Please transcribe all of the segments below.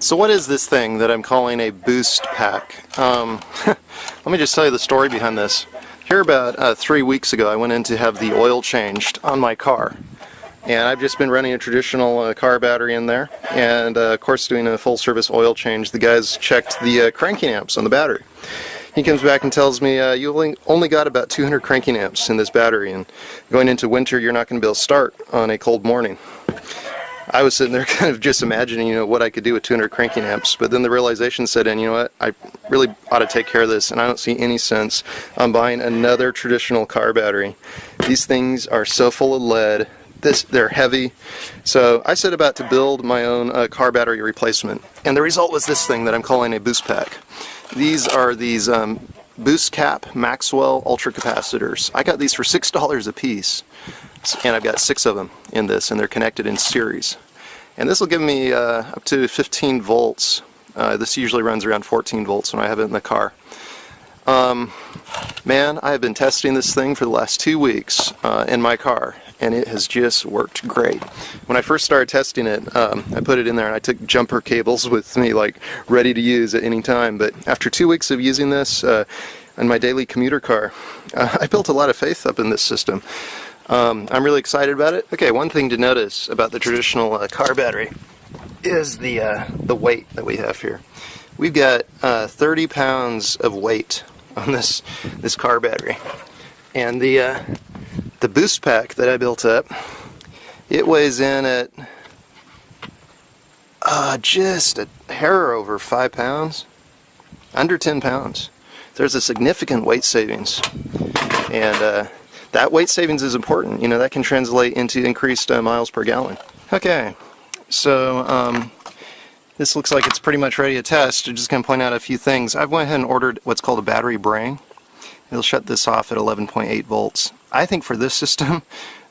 So what is this thing that I'm calling a BoostPack? Let me just tell you the story behind this. Here about 3 weeks ago I went in to have the oil changed on my car. And I've just been running a traditional car battery in there, and of course doing a full service oil change. The guys checked the cranking amps on the battery. He comes back and tells me, you only got about 200 cranking amps in this battery, and going into winter you're not going to be able to start on a cold morning. I was sitting there kind of just imagining, what I could do with 200 cranking amps, but then the realization set in, what, I really ought to take care of this, and I don't see any sense on buying another traditional car battery. These things are so full of lead. They're heavy. So I set about to build my own car battery replacement, and the result was this thing that I'm calling a BoostPack. These are these BoostCap Maxwell ultra capacitors. I got these for $6 a piece, and I've got 6 of them in this, and they're connected in series. And this will give me up to 15 volts. This usually runs around 14 volts when I have it in the car. Man, I have been testing this thing for the last 2 weeks in my car, and it has just worked great. When I first started testing it, I put it in there and I took jumper cables with me, like ready to use at any time. But after 2 weeks of using this in my daily commuter car, I built a lot of faith up in this system. I'm really excited about it. Okay, one thing to notice about the traditional car battery is the weight that we have here. We've got 30 pounds of weight on this car battery, and the BoostPack that I built up, it weighs in at just a hair over 5 pounds, under 10 pounds. There's a significant weight savings, and that weight savings is important. That can translate into increased miles per gallon. Okay, so this looks like it's pretty much ready to test. I'm just going to point out a few things. I've went ahead and ordered what's called a battery brain. It'll shut this off at 11.8 volts. I think for this system,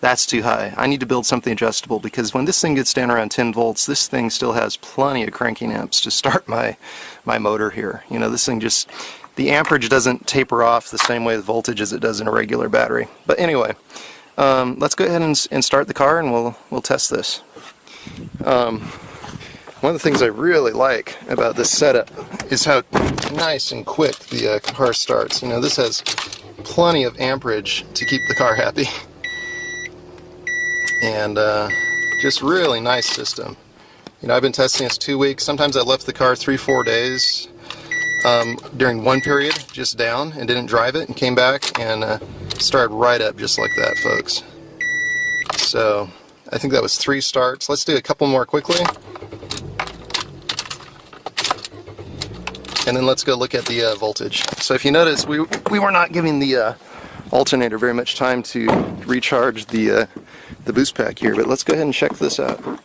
that's too high. I need to build something adjustable, because when this thing gets down around 10 volts, this thing still has plenty of cranking amps to start my motor here. This thing just, the amperage doesn't taper off the same way with voltage as it does in a regular battery. But anyway, let's go ahead and start the car, and we'll test this. One of the things I really like about this setup is how nice and quick the car starts. This has plenty of amperage to keep the car happy, and just really nice system. I've been testing this 2 weeks. Sometimes I left the car 3-4 days during one period just down and didn't drive it, and came back and started right up just like that, folks. So I think that was 3 starts. Let's do a couple more quickly, and then let's go look at the voltage. So if you notice, we were not giving the alternator very much time to recharge the BoostPack here, but let's go ahead and check this out.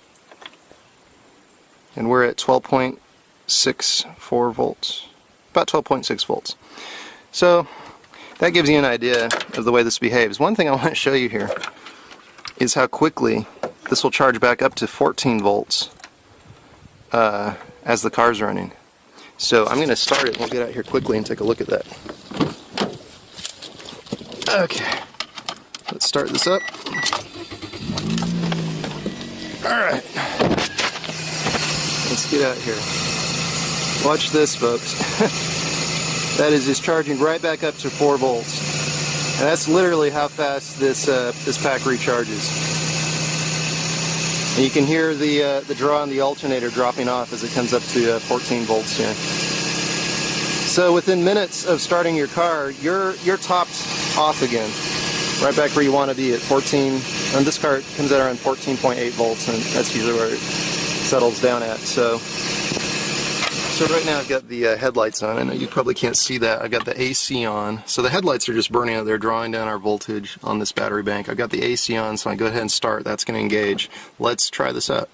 And we're at 12.64 volts, about 12.6 volts. So that gives you an idea of the way this behaves. One thing I want to show you here is how quickly this will charge back up to 14 volts as the car's running. So I'm going to start it, and we'll get out here quickly and take a look at that. Okay, let's start this up. Alright, let's get out here. Watch this, folks. That is just charging right back up to 4 volts. And that's literally how fast this pack recharges. And you can hear the draw on the alternator dropping off as it comes up to 14 volts here. So within minutes of starting your car, you're topped off again, right back where you want to be at 14. And this car comes out around 14.8 volts, and that's usually where it settles down at. So right now I've got the headlights on. I know you probably can't see that. I've got the AC on. So the headlights are just burning out. They're drawing down our voltage on this battery bank. I've got the AC on, so I go ahead and start. That's going to engage. Let's try this out.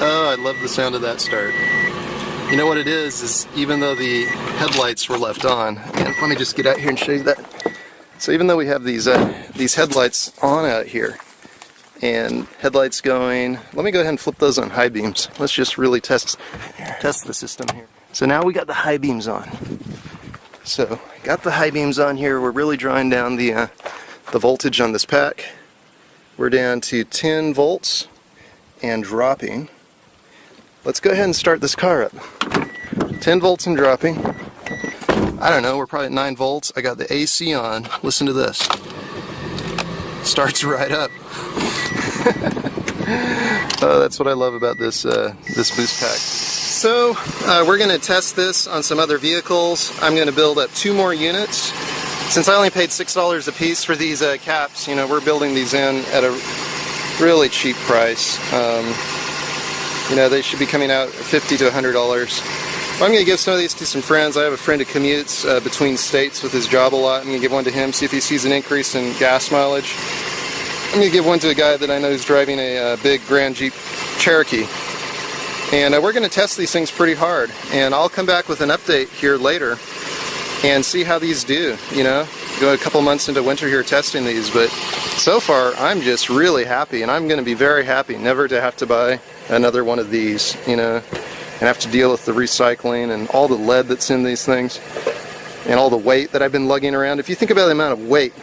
Oh, I love the sound of that start. You know what it is even though the headlights were left on, and let me just get out here and show you that. So even though we have these headlights on out here, and headlights going, let me go ahead and flip those on high beams. Let's just really test the system here. So now we got the high beams on. So got the high beams on here. We're really drawing down the voltage on this pack. We're down to 10 volts, and dropping. Let's go ahead and start this car up. 10 volts and dropping. I don't know, we're probably at 9 volts. I got the AC on. Listen to this. Starts right up. Oh, that's what I love about this this BoostPack. So we're going to test this on some other vehicles. I'm going to build up 2 more units. Since I only paid $6 a piece for these caps, you know, we're building these in at a really cheap price. You know, they should be coming out $50 to $100. I'm going to give some of these to some friends. I have a friend who commutes between states with his job a lot. I'm going to give one to him, see if he sees an increase in gas mileage. I'm going to give one to a guy that I know is driving a big Grand Jeep Cherokee. And we're going to test these things pretty hard. And I'll come back with an update here later and see how these do, you know. Go a couple months into winter here testing these, but so far I'm just really happy, and I'm going to be very happy never to have to buy another one of these, you know, and have to deal with the recycling and all the lead that's in these things and all the weight that I've been lugging around. If you think about the amount of weight,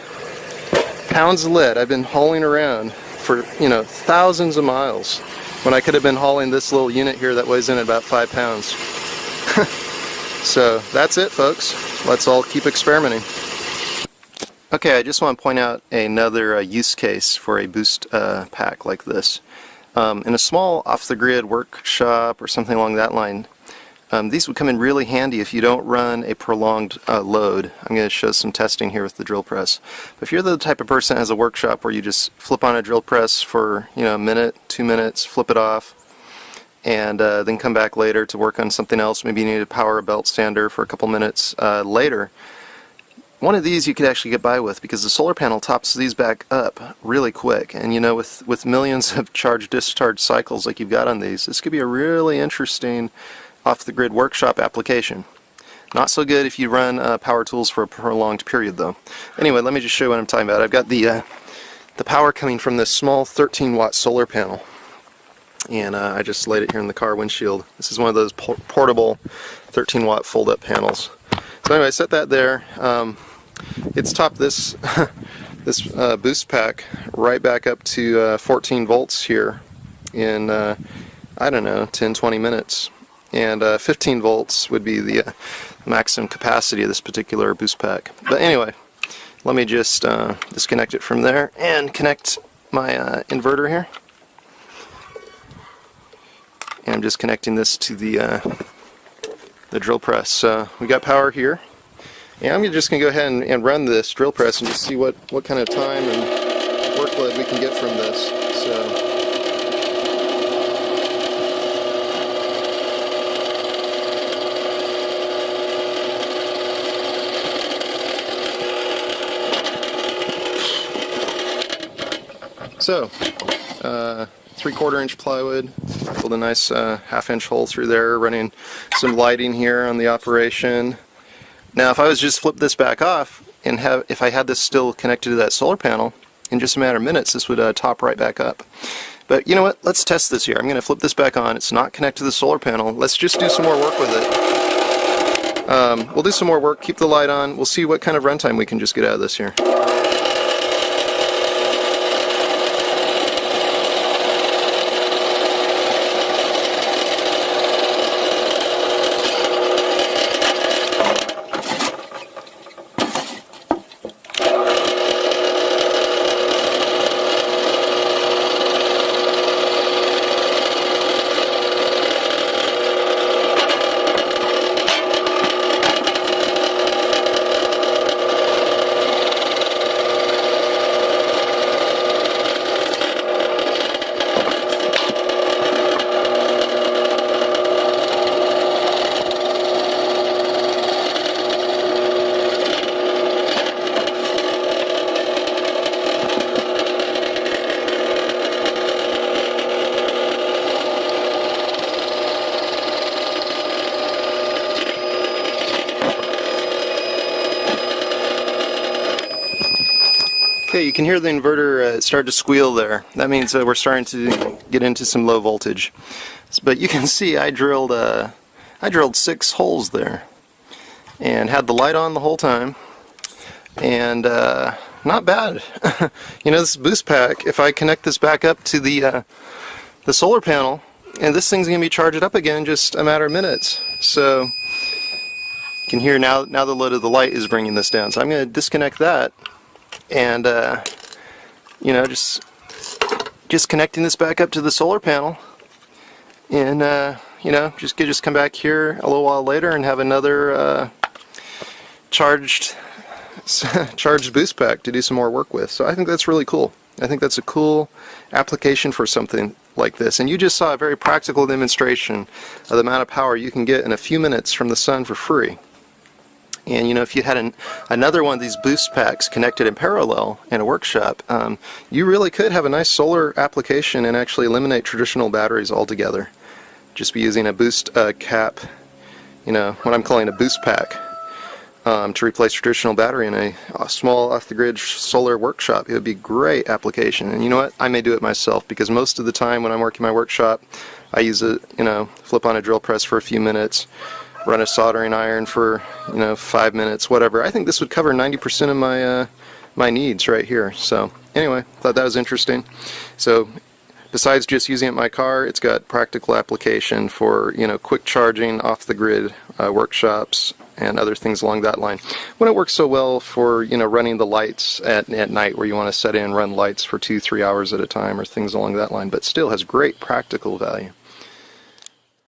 pounds of lead I've been hauling around for, you know, thousands of miles, when I could have been hauling this little unit here that weighs in at about 5 pounds. So that's it, folks. Let's all keep experimenting. Okay, I just want to point out another use case for a boost pack like this. In a small off-the-grid workshop or something along that line, these would come in really handy if you don't run a prolonged load. I'm going to show some testing here with the drill press. But if you're the type of person that has a workshop where you just flip on a drill press for, you know, a minute, 2 minutes, flip it off, and then come back later to work on something else, maybe you need to power a belt sander for a couple minutes later, one of these you could actually get by with, because the solar panel tops these back up really quick. And you know, with millions of charge-discharge cycles like you've got on these, this could be a really interesting off-the-grid workshop application. Not so good if you run power tools for a prolonged period, though. Anyway, let me just show you what I'm talking about. I've got the power coming from this small 13-watt solar panel, and I just laid it here in the car windshield. This is one of those portable 13-watt fold-up panels. So anyway, I set that there. It's topped this this BoostPack right back up to 14 volts here in I don't know, 10-20 minutes. And 15 volts would be the maximum capacity of this particular BoostPack. But anyway, let me just disconnect it from there and connect my inverter here. And I'm just connecting this to the drill press. So we got power here. And I'm just going to go ahead and run this drill press and just see what kind of time and workload we can get from this. So 3/4 inch plywood, pulled a nice 1/2 inch hole through there, running some lighting here on the operation. Now if I was just flip this back off and if I had this still connected to that solar panel, in just a matter of minutes this would top right back up. But you know what, let's test this here. I'm going to flip this back on. It's not connected to the solar panel. Let's just do some more work with it. We'll do some more work, keep the light on, we'll see what kind of runtime we can just get out of this here. Okay, you can hear the inverter start to squeal there. That means we're starting to get into some low voltage. But you can see I drilled 6 holes there and had the light on the whole time, and not bad. You know, this BoostPack, if I connect this back up to the the solar panel, and this thing's going to be charged up again in just a matter of minutes. So you can hear now the load of the light is bringing this down. So I'm going to disconnect that, and you know, just connecting this back up to the solar panel, and you know, just come back here a little while later and have another charged BoostPack to do some more work with. So I think that's really cool. I think that's a cool application for something like this. And you just saw a very practical demonstration of the amount of power you can get in a few minutes from the sun for free. And you know, if you had another one of these BoostPacks connected in parallel in a workshop, you really could have a nice solar application and actually eliminate traditional batteries altogether. Just be using a boost cap, you know, what I'm calling a BoostPack, to replace traditional battery in a small off-the-grid solar workshop. It would be a great application. And you know what? I may do it myself, because most of the time when I'm working my workshop, I use a, you know, flip on a drill press for a few minutes, run a soldering iron for, you know, 5 minutes, whatever. I think this would cover 90% of my my needs right here. So anyway, thought that was interesting. So besides just using it in my car, it's got practical application for, you know, quick charging off-the-grid workshops and other things along that line. When it works so well for, you know, running the lights at night, where you want to set in and run lights for 2-3 hours at a time or things along that line, but still has great practical value.